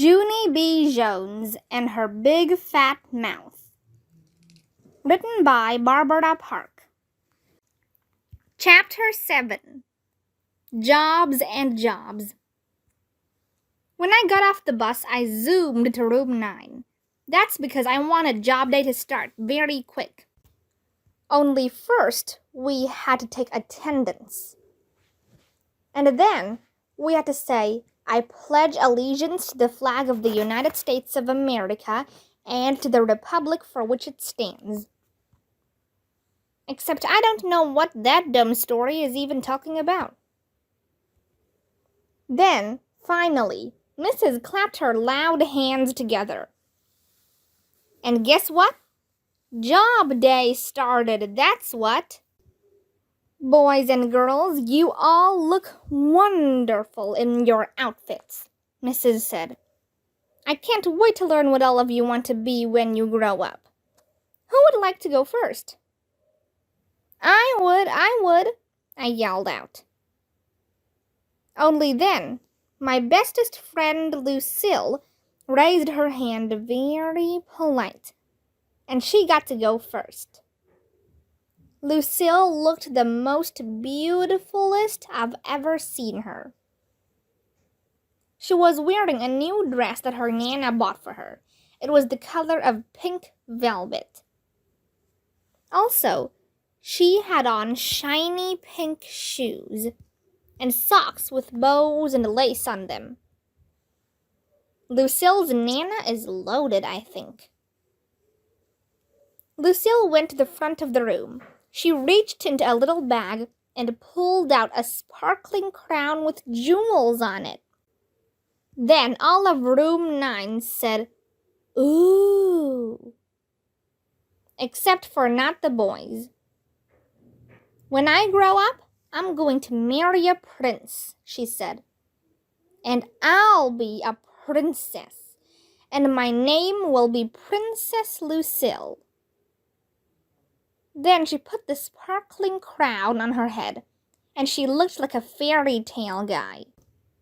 Junie B. Jones and Her Big Fat Mouth. Written by Barbara Park. Chapter 7. Jobs and Jobs. When I got off the bus, I zoomed to room 9. That's because I wanted job day to start very quick. Only first, we had to take attendance. And then, we had to say, I pledge allegiance to the flag of the United States of America and to the republic for which it stands. Except I don't know what that dumb story is even talking about. Then, finally, Mrs. clapped her loud hands together. And guess what? Job day started, that's what. Boys and girls, you all look wonderful in your outfits, Mrs. said. I can't wait to learn what all of you want to be when you grow up. Who would like to go first? I would, I yelled out. Only then, my bestest friend Lucille raised her hand very polite, and she got to go first. Lucille looked the most beautifulest I've ever seen her. She was wearing a new dress that her Nana bought for her. It was the color of pink velvet. Also, she had on shiny pink shoes and socks with bows and lace on them. Lucille's Nana is loaded, I think. Lucille went to the front of the room. She reached into a little bag and pulled out a sparkling crown with jewels on it. Then all of room 9 said, "Ooh," except for not the boys. When I grow up, I'm going to marry a prince, she said. And I'll be a princess, and my name will be Princess Lucille. Then she put the sparkling crown on her head, and she looked like a fairy tale guy.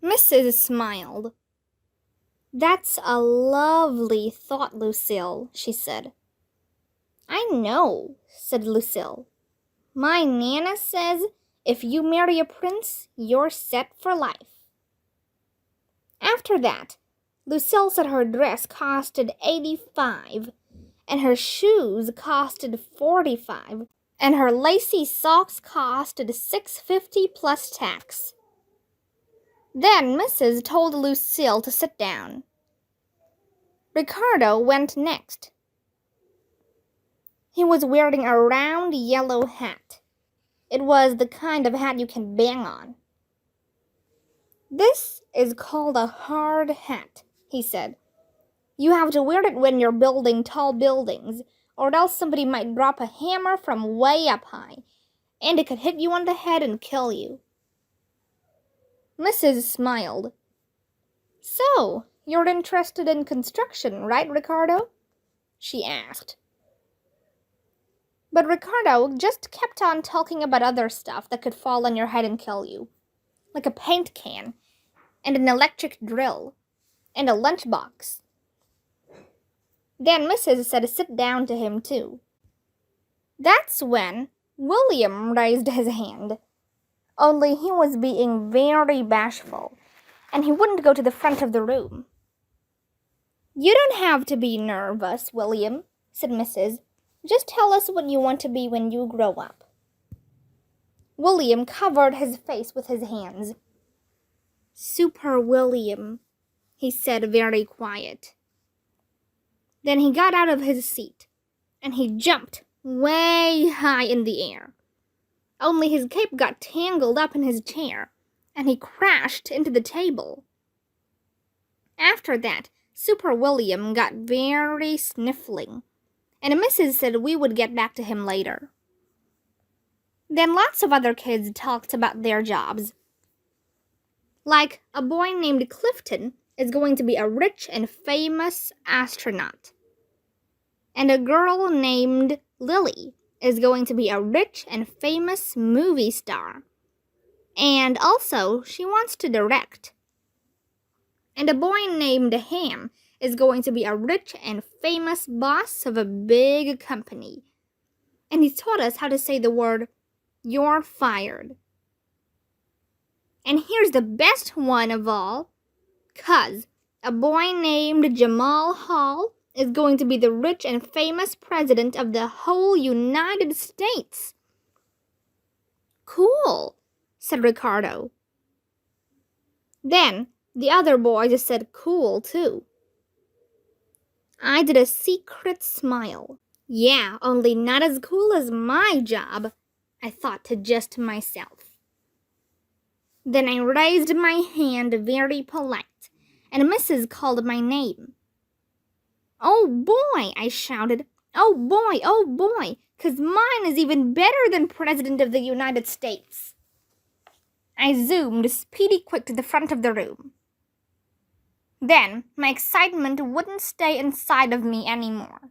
Mrs. smiled. That's a lovely thought, Lucille, she said. I know, said Lucille. My Nana says if you marry a prince, you're set for life. After that, Lucille said her dress costed $85, and her shoes costed $45, and her lacy socks costed $6.50 plus tax. Then Mrs. told Lucille to sit down. Ricardo went next. He was wearing a round yellow hat. It was the kind of hat you can bang on. This is called a hard hat, he said. You have to wear it when you're building tall buildings, or else somebody might drop a hammer from way up high, and it could hit you on the head and kill you. Mrs. smiled. So, you're interested in construction, right, Ricardo? She asked. But Ricardo just kept on talking about other stuff that could fall on your head and kill you, like a paint can, and an electric drill, and a lunchbox. Then Mrs. said to sit down to him, too. That's when William raised his hand, only he was being very bashful, and he wouldn't go to the front of the room. You don't have to be nervous, William, said Mrs. Just tell us what you want to be when you grow up. William covered his face with his hands. Super William, he said very quiet. Then he got out of his seat, and he jumped way high in the air. Only his cape got tangled up in his chair, and he crashed into the table. After that, Super William got very sniffling, and Mrs. said we would get back to him later. Then lots of other kids talked about their jobs. Like a boy named Clifton is going to be a rich and famous astronaut. And a girl named Lily is going to be a rich and famous movie star. And also, she wants to direct. And a boy named Ham is going to be a rich and famous boss of a big company. And he taught us how to say the word, "You're fired." And here's the best one of all, 'cause a boy named Jamal Hall is going to be the rich and famous president of the whole United States. Cool, said Ricardo. Then the other boys said cool too. I did a secret smile. Yeah, only not as cool as my job, I thought to just myself. Then I raised my hand very polite, and Mrs. called my name. Oh boy, I shouted. Oh boy, 'cause mine is even better than President of the United States. I zoomed speedy quick to the front of the room. Then my excitement wouldn't stay inside of me anymore.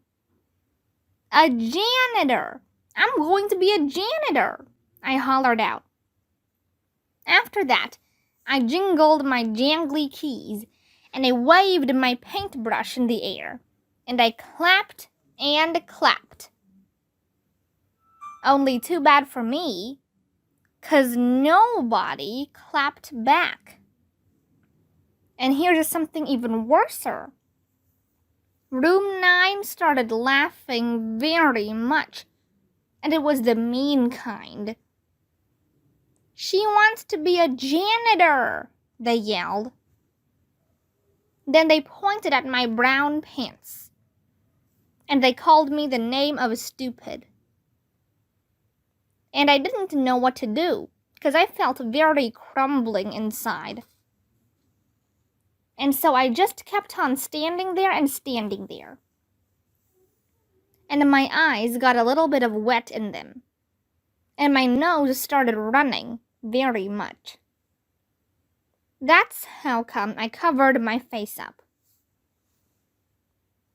A janitor! I'm going to be a janitor! I hollered out. After that, I jingled my jangly keys, and I waved my paintbrush in the air, and I clapped and clapped. Only too bad for me, 'cause nobody clapped back. And here's something even worser. Room 9 started laughing very much, and it was the mean kind. She wants to be a janitor, they yelled. Then they pointed at my brown pants, and they called me the name of stupid. And I didn't know what to do, because I felt very crumbling inside. And so I just kept on standing there and standing there. And my eyes got a little bit of wet in them, and my nose started running very much. That's how come I covered my face up.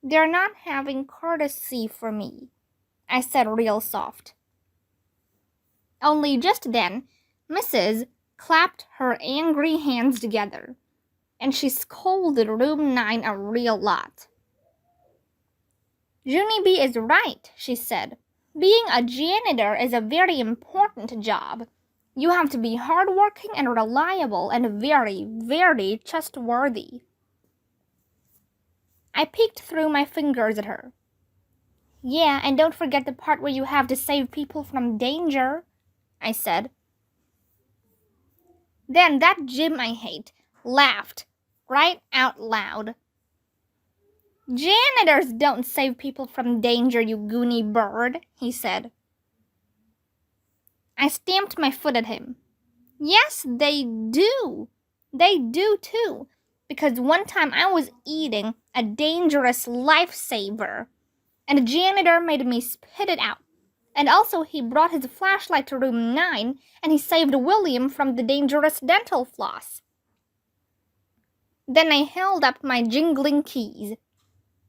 They're not having courtesy for me, I said real soft. Only just then, Mrs. clapped her angry hands together, and she scolded Room 9 a real lot. Junie B is right, she said. Being a janitor is a very important job. You have to be hardworking and reliable and very, very trustworthy. I peeked through my fingers at her. Yeah, and don't forget the part where you have to save people from danger, I said. Then that Jim I hate laughed right out loud. Janitors don't save people from danger, you goony bird, he said. I stamped my foot at him. Yes, they do. They do too, because one time I was eating a dangerous lifesaver, and a janitor made me spit it out. And also he brought his flashlight to room 9, and he saved William from the dangerous dental floss. Then I held up my jingling keys.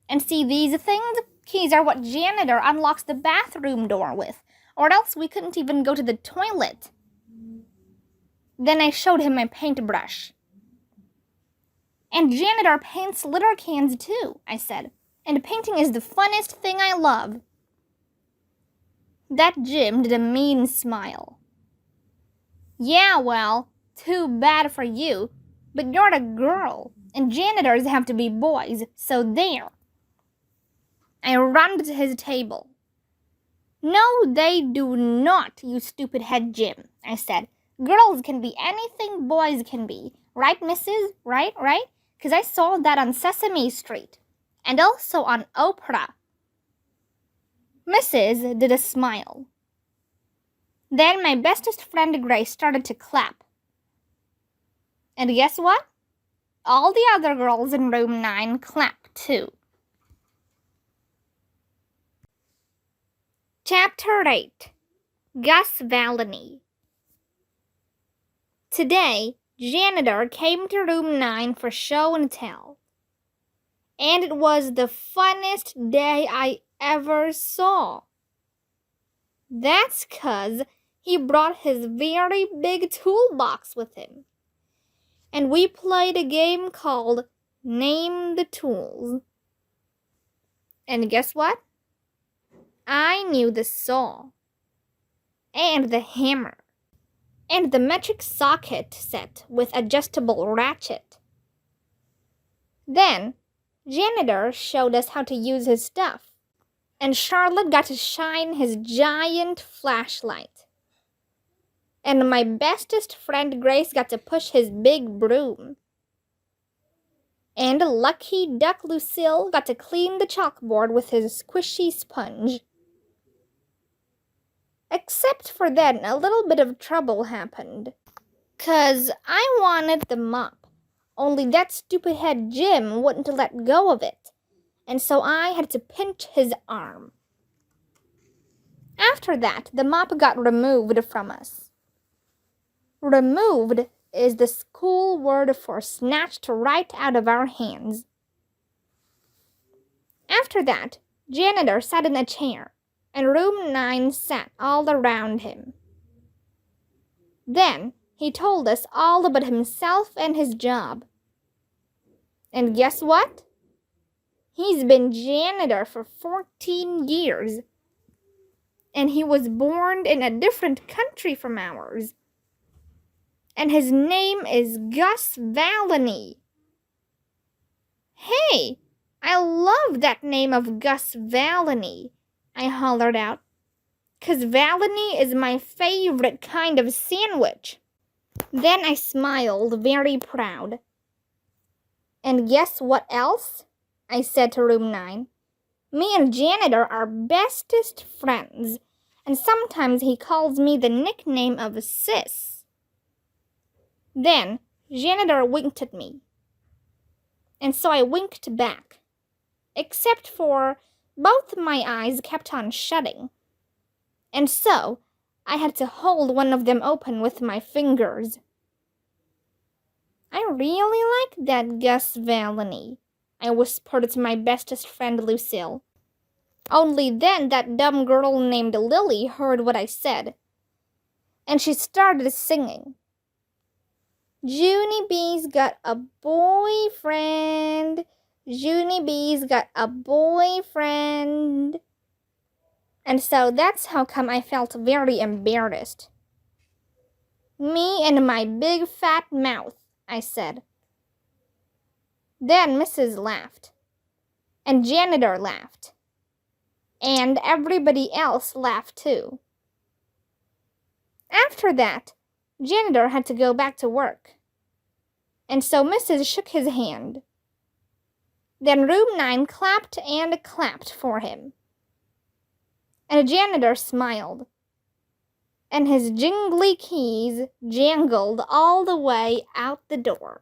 And see these things? Keys are what janitor unlocks the bathroom door with, or else we couldn't even go to the toilet. Then I showed him my paintbrush. And janitor paints litter cans too, I said. And painting is the funnest thing I love. That Jim did a mean smile. Yeah, well, too bad for you, but you're a girl, and janitors have to be boys, so there. I ran to his table. No, they do not, you stupid head Jim, I said. Girls can be anything boys can be. Right, missus? Right? 'Cause I saw that on Sesame Street. And also on Oprah. Mrs. did a smile. Then my bestest friend Grace started to clap. And guess what? All the other girls in room 9 clapped too. Chapter 8. Gus Valeny. Today, janitor came to room 9 for show and tell. And it was the funnest day I ever saw. That's 'cause he brought his very big toolbox with him. And we played a game called name the tools. And guess what? I knew the saw, and the hammer, and the metric socket set with adjustable ratchet. Then, Janitor showed us how to use his stuff, and Charlotte got to shine his giant flashlight. And my bestest friend Grace got to push his big broom. And Lucky Duck Lucille got to clean the chalkboard with his squishy sponge. Except for then, a little bit of trouble happened. 'Cause I wanted the mop, only that stupid head Jim wouldn't let go of it, and so I had to pinch his arm. After that, the mop got removed from us. Removed is the school word for snatched right out of our hands. After that, Janitor sat in a chair, and room 9 sat all around him. Then he told us all about himself and his job. And guess what? He's been janitor for 14 years. And he was born in a different country from ours. And his name is Gus Valany. Hey, I love that name of Gus Valany, I hollered out. 'Cause Valany is my favorite kind of sandwich. Then I smiled, very proud. And guess what else? I said to room 9. Me and Janitor are bestest friends, and sometimes he calls me the nickname of Sis. Then Janitor winked at me, and so I winked back, except for both my eyes kept on shutting, and so I had to hold one of them open with my fingers. I really like that Gus Valany, I whispered to my bestest friend Lucille. Only then that dumb girl named Lily heard what I said, and she started singing. Junie B's got a boyfriend. Junie B's got a boyfriend. And so that's how come I felt very embarrassed. Me and my big fat mouth, I said. Then Mrs. laughed, and Janitor laughed, and everybody else laughed too. After that, Janitor had to go back to work, and so Mrs. shook his hand. Then room 9 clapped and clapped for him, and Janitor smiled, and his jingly keys jangled all the way out the door.